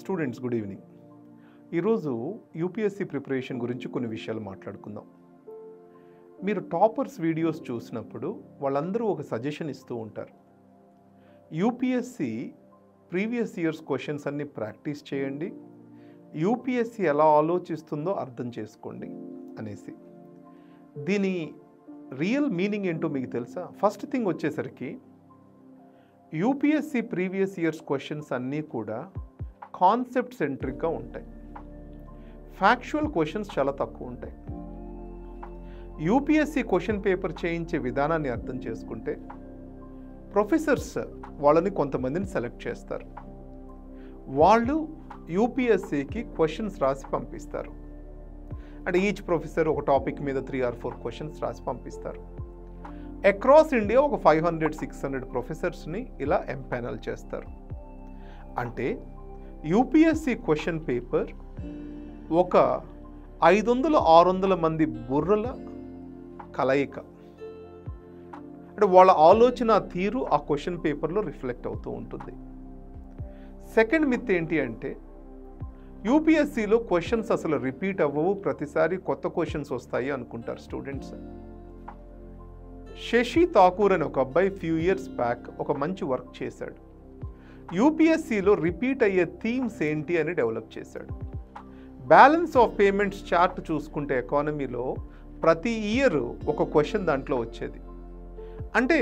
Students good evening. ఈరోజు UPSC preparation గురించి కొన్ని విషయాలు మాట్లాడుకుందాం. మీరు టాపర్స్ వీడియోస్ చూసినప్పుడు వాళ్ళందరూ ఒక సజెషన్ ఇస్తూ ఉంటారు. యూపీఎస్సీ ప్రీవియస్ ఇయర్స్ క్వశ్చన్స్ అన్ని ప్రాక్టీస్ చేయండి, యూపీఎస్సీ ఎలా ఆలోచిస్తుందో అర్థం చేసుకోండి అనేసి. దీని రియల్ మీనింగ్ ఏంటో మీకు తెలుసా? ఫస్ట్ థింగ్ వచ్చేసరికి యూపీఎస్సీ ప్రీవియస్ ఇయర్స్ క్వశ్చన్స్ అన్నీ కూడా కాన్సెప్ట్ సెంట్రిక్గా ఉంటాయి. ఫ్యాక్చువల్ క్వశ్చన్స్ చాలా తక్కువ ఉంటాయి. యూపీఎస్సీ క్వశ్చన్ పేపర్ చేయించే విధానాన్ని అర్థం చేసుకుంటే ప్రొఫెసర్స్ వాళ్ళని కొంతమందిని సెలెక్ట్ చేస్తారు. వాళ్ళు యూపీఎస్సీకి క్వశ్చన్స్ రాసి పంపిస్తారు. అంటే ఈచ్ ప్రొఫెసర్ ఒక టాపిక్ మీద 3 or 4 క్వశ్చన్స్ రాసి పంపిస్తారు. అక్రాస్ ఇండియా ఒక 500-600 ప్రొఫెసర్స్ని ఇలా ఎంపానల్ చేస్తారు. అంటే యూపీఎస్సీ క్వశ్చన్ పేపర్ ఒక 500-600 మంది బుర్రల కలయిక. అంటే వాళ్ళ ఆలోచన తీరు ఆ క్వశ్చన్ పేపర్లో రిఫ్లెక్ట్ అవుతూ ఉంటుంది. సెకండ్ మిత్ ఏంటి అంటే యూపీఎస్సీలో క్వశ్చన్స్ అసలు రిపీట్ అవ్వవు, ప్రతిసారి కొత్త క్వశ్చన్స్ వస్తాయి అనుకుంటారు స్టూడెంట్స్. శశి ఠాకూర్ అని ఒక అబ్బాయి ఫ్యూ ఇయర్స్ బ్యాక్ ఒక మంచి వర్క్ చేశాడు. యూపీఎస్సీలో రిపీట్ అయ్యే థీమ్స్ ఏంటి అని డెవలప్ చేశాడు. బ్యాలెన్స్ ఆఫ్ పేమెంట్స్ చార్ట్ చూసుకుంటే ఎకానమీలో ప్రతి ఇయర్ ఒక క్వశ్చన్ దాంట్లో వచ్చేది. అంటే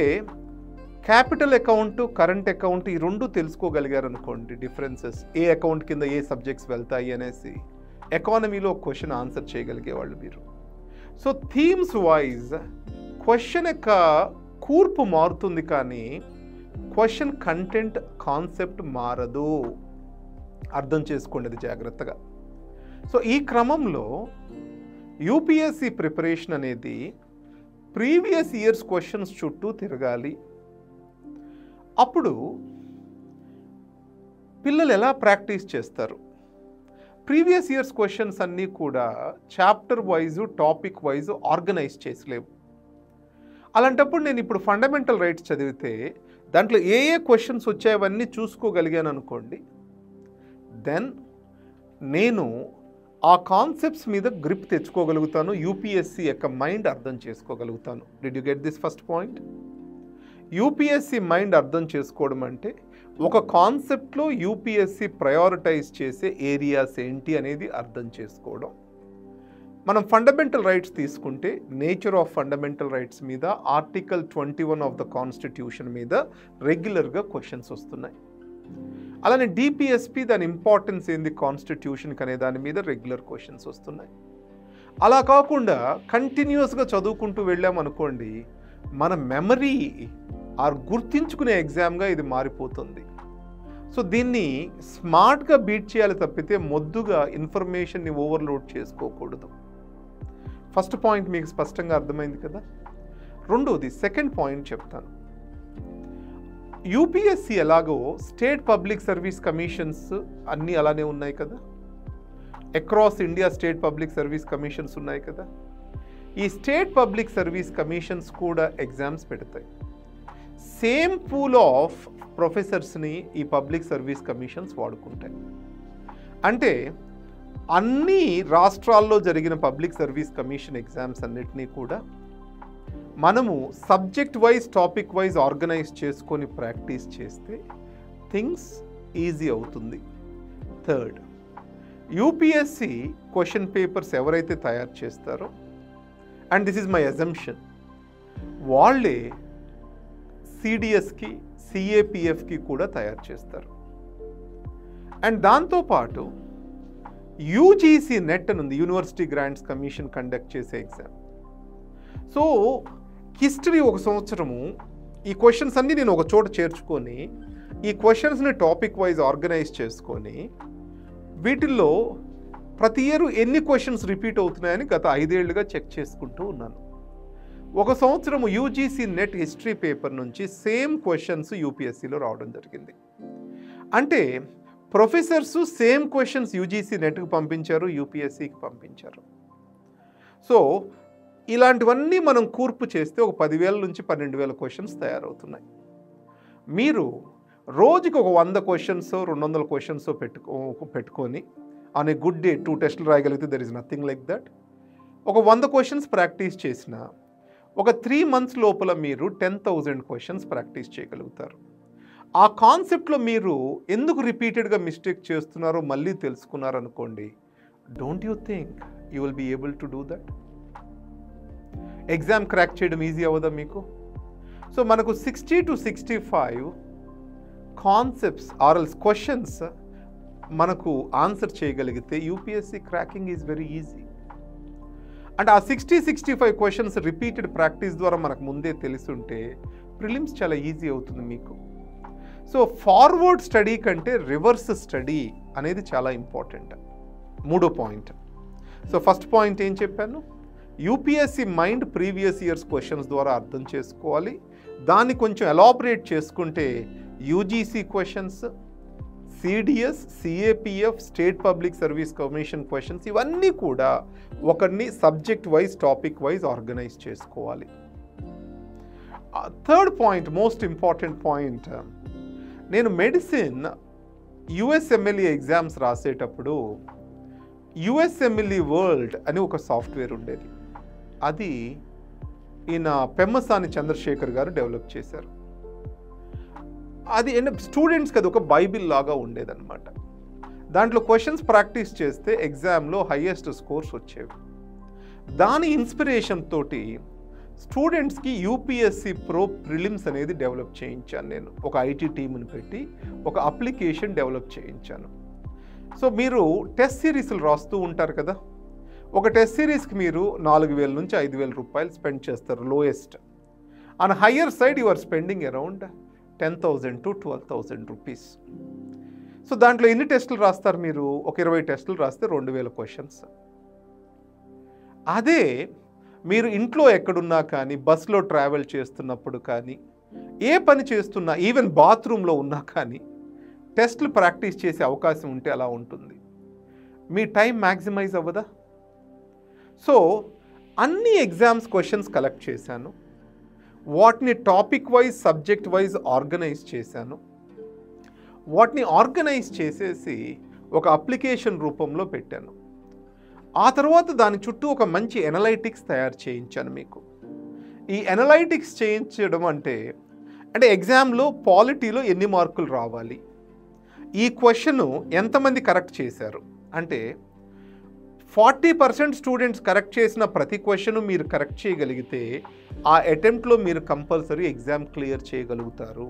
క్యాపిటల్ అకౌంట్, కరెంట్ అకౌంట్ ఈ రెండు తెలుసుకోగలిగారు అనుకోండి, డిఫరెన్సెస్ ఏ అకౌంట్ కింద ఏ సబ్జెక్ట్స్ వెళ్తాయి అనేసి ఎకానమీలో ఒక క్వశ్చన్ ఆన్సర్ చేయగలిగేవాళ్ళు మీరు. సో థీమ్స్ వైజ్ క్వశ్చన్ యొక్క కూర్పు మారుతుంది, కానీ క్వశ్చన్ కంటెంట్ కాన్సెప్ట్ మారదు. అర్థం చేసుకోండి అది జాగ్రత్తగా. సో ఈ క్రమంలో యూపీఎస్సీ ప్రిపరేషన్ అనేది ప్రీవియస్ ఇయర్స్ క్వశ్చన్స్ చుట్టూ తిరగాలి. అప్పుడు పిల్లలు ఎలా ప్రాక్టీస్ చేస్తారు? ప్రీవియస్ ఇయర్స్ క్వశ్చన్స్ అన్నీ కూడా chapter wise, topic wise organise చేసలేవు. అలాంటప్పుడు నేను ఇప్పుడు ఫండమెంటల్ రైట్స్ చదివితే దాంట్లో ఏ క్వశ్చన్స్ వచ్చాయవన్నీ చూసుకోగలిగాను అనుకోండి, దెన్ నేను ఆ కాన్సెప్ట్స్ మీద గ్రిప్ తెచ్చుకోగలుగుతాను, యూపీఎస్సీ యొక్క మైండ్ అర్థం చేసుకోగలుగుతాను. Did you get this first point? UPSC mind అర్థం చేసుకోవడం అంటే ఒక కాన్సెప్ట్లో యూపీఎస్సీ ప్రయారిటైజ్ చేసే ఏరియాస్ ఏంటి అనేది అర్థం చేసుకోవడం. మనం ఫండమెంటల్ రైట్స్ తీసుకుంటే నేచర్ ఆఫ్ ఫండమెంటల్ రైట్స్ మీద, ఆర్టికల్ 21 ఆఫ్ ద కాన్స్టిట్యూషన్ మీద రెగ్యులర్గా క్వశ్చన్స్ వస్తున్నాయి. అలానే డిపిఎస్పి దాని ఇంపార్టెన్స్ ఏంది కాన్స్టిట్యూషన్కి అనే దాని మీద రెగ్యులర్ క్వశ్చన్స్ వస్తున్నాయి. అలా కాకుండా కంటిన్యూస్గా చదువుకుంటూ వెళ్ళామనుకోండి, మన మెమరీ గుర్తించుకునే ఎగ్జామ్గా ఇది మారిపోతుంది. సో దీన్ని స్మార్ట్గా బీట్ చేయాలి తప్పితే మొద్దుగా ఇన్ఫర్మేషన్ని ఓవర్లోడ్ చేసుకోకూడదు. ఫస్ట్ పాయింట్ మీకు స్పష్టంగా అర్థమైంది కదా. రెండోది, సెకండ్ పాయింట్ చెప్తాను. యూపీఎస్సీ ఎలాగో స్టేట్ పబ్లిక్ సర్వీస్ కమిషన్స్ అన్నీ అలానే ఉన్నాయి కదా, across India state public service commissions ఉన్నాయి కదా. ఈ స్టేట్ పబ్లిక్ సర్వీస్ కమిషన్స్ కూడా ఎగ్జామ్స్ పెడతాయి. సేమ్ పూల్ ఆఫ్ ప్రొఫెసర్స్ని ఈ పబ్లిక్ సర్వీస్ కమిషన్స్ వాడుకుంటాయి. అంటే అన్ని రాష్ట్రాల్లో జరిగిన పబ్లిక్ సర్వీస్ కమిషన్ ఎగ్జామ్స్ అన్నిటినీ కూడా మనము subject wise, topic wise organise చేసుకొని ప్రాక్టీస్ చేస్తే థింగ్స్ ఈజీ అవుతుంది. థర్డ్, యూపీఎస్సీ క్వశ్చన్ పేపర్స్ ఎవరైతే తయారు చేస్తారో, and this is my assumption, వాళ్ళే సిడిఎస్కి, సిఏపిఎఫ్కి కూడా తయారు చేస్తారు. అండ్ దాంతోపాటు యూజీసీ నెట్ అని ఉంది, యూనివర్సిటీ గ్రాంట్స్ కమిషన్ కండక్ట్ చేసే ఎగ్జామ్. సో హిస్టరీ ఒక సంవత్సరము ఈ క్వశ్చన్స్ అన్నీ నేను ఒక చోట చేర్చుకొని ఈ క్వశ్చన్స్ని టాపిక్ వైజ్ ఆర్గనైజ్ చేసుకొని వీటిల్లో ప్రతి ఇయర్ ఎన్ని క్వశ్చన్స్ రిపీట్ అవుతున్నాయని గత 5 ఏళ్లుగా చెక్ చేసుకుంటూ ఉన్నాను. ఒక సంవత్సరము యూజీసీ నెట్ హిస్టరీ పేపర్ నుంచి సేమ్ క్వశ్చన్స్ యూపీఎస్సీలో రావడం జరిగింది. అంటే ప్రొఫెసర్స్ సేమ్ క్వశ్చన్స్ యూజీసీ నెట్కి పంపించారు, యూపీఎస్సీకి పంపించారు. సో ఇలాంటివన్నీ మనం కూర్పు చేస్తే ఒక 10,000 నుంచి 12,000 క్వశ్చన్స్ తయారవుతున్నాయి. మీరు రోజుకి ఒక 100 క్వశ్చన్స్ 200 క్వశ్చన్స్ పెట్టుకొని ఆన్ ఏ గుడ్ డే 2 టెస్టులు రాయగలిగితే there is nothing like that. ఒక 100 క్వశ్చన్స్ ప్రాక్టీస్ చేసిన ఒక 3 months లోపల మీరు 10,000 క్వశ్చన్స్ ప్రాక్టీస్ చేయగలుగుతారు. ఆ కాన్సెప్ట్లో మీరు ఎందుకు రిపీటెడ్గా మిస్టేక్ చేస్తున్నారో మళ్ళీ తెలుసుకున్నారనుకోండి, don't you think you will be able to do that? Exam crack చేయడం ఈజీ అవ్వదా మీకు? సో మనకు 60 to 65 కాన్సెప్ట్స్ ఆర్ఎల్స్ క్వశ్చన్స్ మనకు ఆన్సర్ చేయగలిగితే UPSC cracking is very easy. అంటే ఆ 60-65 క్వశ్చన్స్ రిపీటెడ్ ప్రాక్టీస్ ద్వారా మనకు ముందే తెలుసుంటే ప్రిలిమ్స్ చాలా ఈజీ అవుతుంది మీకు. సో ఫార్వర్డ్ స్టడీ కంటే రివర్స్ స్టడీ అనేది చాలా ఇంపార్టెంట్. మూడో పాయింట్. సో ఫస్ట్ పాయింట్ ఏం చెప్పాను? UPSC mind previous years questions ద్వారా అర్థం చేసుకోవాలి. దాన్ని కొంచెం ఎలాబరేట్ చేసుకుంటే UGC questions, CDS, CAPF, state public service commission questions, ఇవన్నీ కూడా ఒకరిని subject wise topic wise organise చేసుకోవాలి. Third point, most important point, నేను మెడిసిన్ యుఎస్ఎంఎల్ఈ ఎగ్జామ్స్ రాసేటప్పుడు యుఎస్ఎంఎల్ఈ వరల్డ్ అని ఒక సాఫ్ట్వేర్ ఉండేది. అది ఈయన పెమ్మసాని చంద్రశేఖర్ గారు డెవలప్ చేశారు. అది స్టూడెంట్స్కి అది ఒక బైబిల్ లాగా ఉండేదన్నమాట. దాంట్లో క్వశ్చన్స్ ప్రాక్టీస్ చేస్తే ఎగ్జామ్లో హైయెస్ట్ స్కోర్స్ వచ్చేవి. దాని ఇన్స్పిరేషన్ తోటి స్టూడెంట్స్కి యూపీఎస్సీ ప్రో ప్రిలిమ్స్ అనేది డెవలప్ చేయించాను నేను. ఒక ఐటీ టీమ్ని పెట్టి ఒక అప్లికేషన్ డెవలప్ చేయించాను. సో మీరు టెస్ట్ సిరీస్లు రాస్తూ ఉంటారు కదా, ఒక టెస్ట్ సిరీస్కి మీరు 4,000 నుంచి 5,000 రూపాయలు స్పెండ్ చేస్తారు lowest. On higher side you are spending around 10,000 to 12,000 rupees. So దాంట్లో ఎన్ని టెస్టులు రాస్తారు మీరు? ఒక 20 టెస్టులు రాస్తే 2,000 క్వశ్చన్స్. అదే మీరు ఇంట్లో ఎక్కడున్నా కానీ, బస్లో ట్రావెల్ చేస్తున్నప్పుడు కానీ, ఏ పని చేస్తున్నా, ఈవెన్ బాత్రూంలో ఉన్నా కానీ టెస్టులు ప్రాక్టీస్ చేసే అవకాశం ఉంటే అలా ఉంటుంది. మీ టైం మ్యాక్సిమైజ్ అవ్వదా? సో అన్ని ఎగ్జామ్స్ క్వశ్చన్స్ కలెక్ట్ చేశాను, వాటిని topic wise subject wise organise చేశాను. వాటిని ఆర్గనైజ్ చేసేసి ఒక అప్లికేషన్ రూపంలో పెట్టాను. ఆ తర్వాత దాని చుట్టూ ఒక మంచి ఎనలైటిక్స్ తయారు చేయించాను మీకు. ఈ ఎనలైటిక్స్ చేయించడం అంటే ఎగ్జామ్లో పాలిటీలో ఎన్ని మార్కులు రావాలి, ఈ క్వశ్చన్ ఎంతమంది కరెక్ట్ చేశారు అంటే 40% స్టూడెంట్స్ కరెక్ట్ చేసిన ప్రతి క్వశ్చన్ మీరు కరెక్ట్ చేయగలిగితే ఆ అటెంప్ట్లో మీరు కంపల్సరీ ఎగ్జామ్ క్లియర్ చేయగలుగుతారు.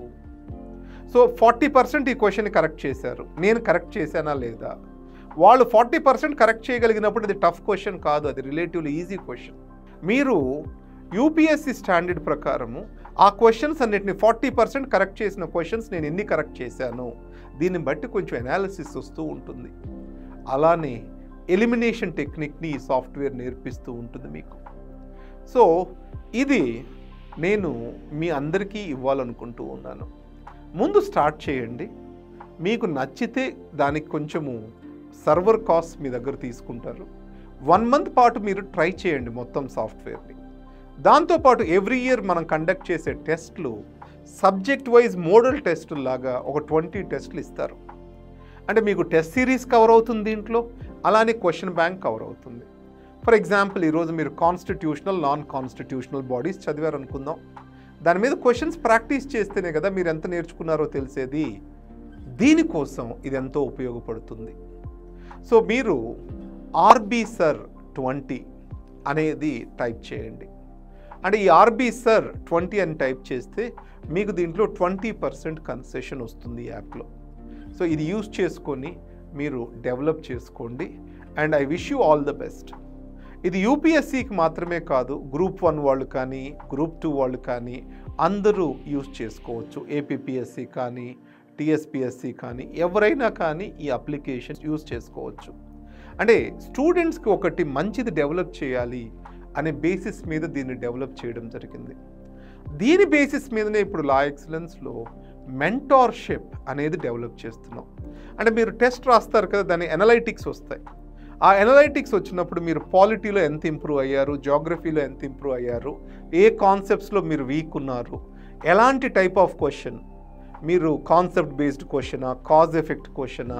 సో 40% ఈ క్వశ్చన్ కరెక్ట్ చేశారు, నేను కరెక్ట్ చేశానా లేదా? వాళ్ళు 40% కరెక్ట్ చేయగలిగినప్పుడు అది టఫ్ క్వశ్చన్ కాదు, అది రిలేటివ్లీ ఈజీ క్వశ్చన్. మీరు యూపీఎస్సీ స్టాండర్డ్ ప్రకారము ఆ క్వశ్చన్స్ అన్నిటిని 40% కరెక్ట్ చేసిన క్వశ్చన్స్ నేను ఎన్ని కరెక్ట్ చేశాను, దీన్ని బట్టి కొంచెం అనాలిసిస్ వస్తూ ఉంటుంది. అలానే ఎలిమినేషన్ టెక్నిక్ని ఈ సాఫ్ట్వేర్ నేర్పిస్తూ ఉంటుంది మీకు. సో ఇది నేను మీ అందరికీ ఇవ్వాలనుకుంటూ ఉన్నాను. ముందు స్టార్ట్ చేయండి. మీకు నచ్చితే దానికి కొంచెము సర్వర్ కాస్ట్ మీ దగ్గర తీసుకుంటారు. 1 month పాటు మీరు ట్రై చేయండి మొత్తం సాఫ్ట్వేర్ని. దాంతోపాటు ఎవ్రీ ఇయర్ మనం కండక్ట్ చేసే టెస్ట్లు సబ్జెక్ట్ వైజ్ మోడల్ టెస్టులు లాగా ఒక 20 టెస్టులు ఇస్తారు. అంటే మీకు టెస్ట్ సిరీస్ కవర్ అవుతుంది దీంట్లో, అలానే క్వశ్చన్ బ్యాంక్ కవర్ అవుతుంది. ఫర్ ఎగ్జాంపుల్ ఈరోజు మీరు కాన్స్టిట్యూషనల్ నాన్ కాన్స్టిట్యూషనల్ బాడీస్ చదివారనుకుందాం. దాని మీద క్వశ్చన్స్ ప్రాక్టీస్ చేస్తేనే కదా మీరు ఎంత నేర్చుకున్నారో తెలిసేది. దీనికోసం ఇది ఎంతో ఉపయోగపడుతుంది. సో మీరు ఆర్బీ సర్ 20 అనేది టైప్ చేయండి. అంటే ఈ ఆర్బీ సర్ 20 అని టైప్ చేస్తే మీకు దీంట్లో 20% కన్సెషన్ వస్తుంది యాప్లో. సో ఇది యూజ్ చేసుకొని మీరు డెవలప్ చేసుకోండి. And I wish you all the best. ఇది యూపీఎస్సీకి మాత్రమే కాదు, గ్రూప్ 1 వాళ్ళు కానీ, గ్రూప్ 2 వాళ్ళు కానీ అందరూ యూజ్ చేసుకోవచ్చు. ఏపీపీఎస్సీ కానీ, టీఎస్పీఎస్సీ కానీ ఎవరైనా కానీ ఈ అప్లికేషన్ యూజ్ చేసుకోవచ్చు. అంటే స్టూడెంట్స్కి ఒకటి మంచిది డెవలప్ చేయాలి అనే బేసిస్ మీద దీన్ని డెవలప్ చేయడం జరిగింది. దీని బేసిస్ మీదనే ఇప్పుడు లా ఎక్సలెన్స్లో మెంటార్షిప్ అనేది డెవలప్ చేస్తున్నాం. అంటే మీరు టెస్ట్ రాస్తారు కదా, దాని ఎనలైటిక్స్ వస్తాయి. ఆ ఎనలైటిక్స్ వచ్చినప్పుడు మీరు పాలిటీలో ఎంత ఇంప్రూవ్ అయ్యారు, జాగ్రఫీలో ఎంత ఇంప్రూవ్ అయ్యారు, ఏ కాన్సెప్ట్స్లో మీరు వీక్ ఉన్నారు, ఎలాంటి టైప్ ఆఫ్ క్వశ్చన్, మీరు కాన్సెప్ట్ బేస్డ్ క్వశ్చనా, కాజ్ ఎఫెక్ట్ క్వశ్చనా,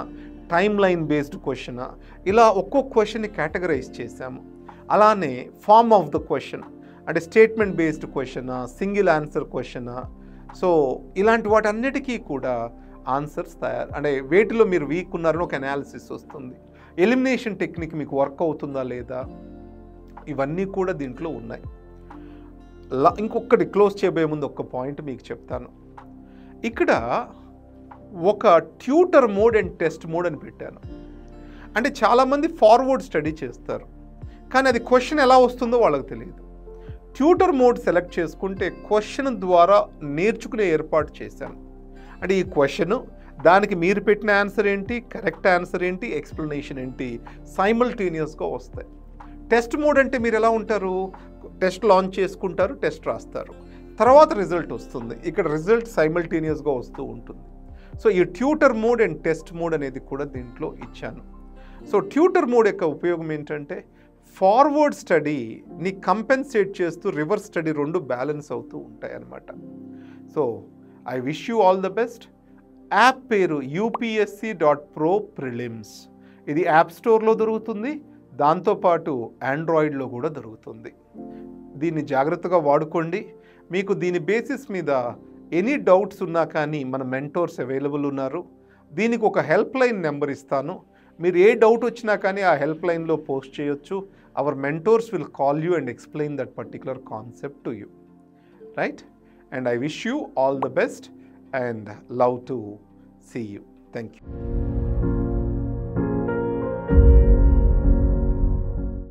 టైమ్ లైన్ బేస్డ్ క్వశ్చనా, ఇలా ఒక్కొక్క క్వశ్చన్ని కేటగరైజ్ చేశాము. అలానే ఫార్మ్ ఆఫ్ ద క్వశ్చన్ అంటే స్టేట్మెంట్ బేస్డ్ క్వశ్చనా, సింగిల్ ఆన్సర్ క్వశ్చనా, సో ఇలాంటి వాటన్నిటికీ కూడా ఆన్సర్స్ అంటే వేటిలో మీరు వీక్ ఉన్నారని ఒక అనాలిసిస్ వస్తుంది. ఎలిమినేషన్ టెక్నిక్ మీకు వర్క్ అవుతుందా లేదా, ఇవన్నీ కూడా దీంట్లో ఉన్నాయి. ఇంకొకటి క్లోజ్ చేయబోయే ముందు ఒక పాయింట్ మీకు చెప్తాను. ఇక్కడ ఒక tutor mode and test mode అని పెట్టాను. అంటే చాలామంది ఫార్వర్డ్ స్టడీ చేస్తారు, కానీ అది క్వశ్చన్ ఎలా వస్తుందో వాళ్ళకి తెలియదు. ట్యూటర్ మోడ్ సెలెక్ట్ చేసుకుంటే క్వశ్చన్ ద్వారా నేర్చుకునే ఏర్పాటు చేశాను. అంటే ఈ క్వశ్చన్, దానికి మీరు పెట్టిన ఆన్సర్ ఏంటి, కరెక్ట్ ఆన్సర్ ఏంటి, ఎక్స్ప్లెనేషన్ ఏంటి, సైమల్టేనియస్గా వస్తాయి. టెస్ట్ మోడ్ అంటే మీరు ఎలా ఉంటారు, టెస్ట్ లాంచ్ చేసుకుంటారు, టెస్ట్ రాస్తారు, తర్వాత రిజల్ట్ వస్తుంది. ఇక్కడ రిజల్ట్ సైమల్టేనియస్గా వస్తూ ఉంటుంది. సో ఈ tutor mode and test mode అనేది కూడా దీంట్లో ఇచ్చాను. సో ట్యూటర్ మోడ్ యొక్క ఉపయోగం ఏంటంటే ఫార్వర్డ్ స్టడీని కంపెన్సేట్ చేస్తూ రివర్స్ స్టడీ రెండు బ్యాలెన్స్ అవుతూ ఉంటాయి అన్నమాట. So I wish you all the best. App పేరు UPSC.Pro Prelims. ఇది యాప్ స్టోర్లో దొరుకుతుంది, దాంతోపాటు ఆండ్రాయిడ్లో కూడా దొరుకుతుంది. దీన్ని జాగ్రత్తగా వాడుకోండి. మీకు దీని బేసిస్ మీద ఎనీ డౌట్స్ ఉన్నా కానీ మన మెంటోర్స్ అవైలబుల్ ఉన్నారు. దీనికి ఒక హెల్ప్ లైన్ నెంబర్ ఇస్తాను. మీరు ఏ డౌట్ వచ్చినా కానీ ఆ హెల్ప్ లైన్లో పోస్ట్ చేయొచ్చు. Our mentors will call you and explain that particular concept to you, right? And I wish you all the best and love to see you. Thank you.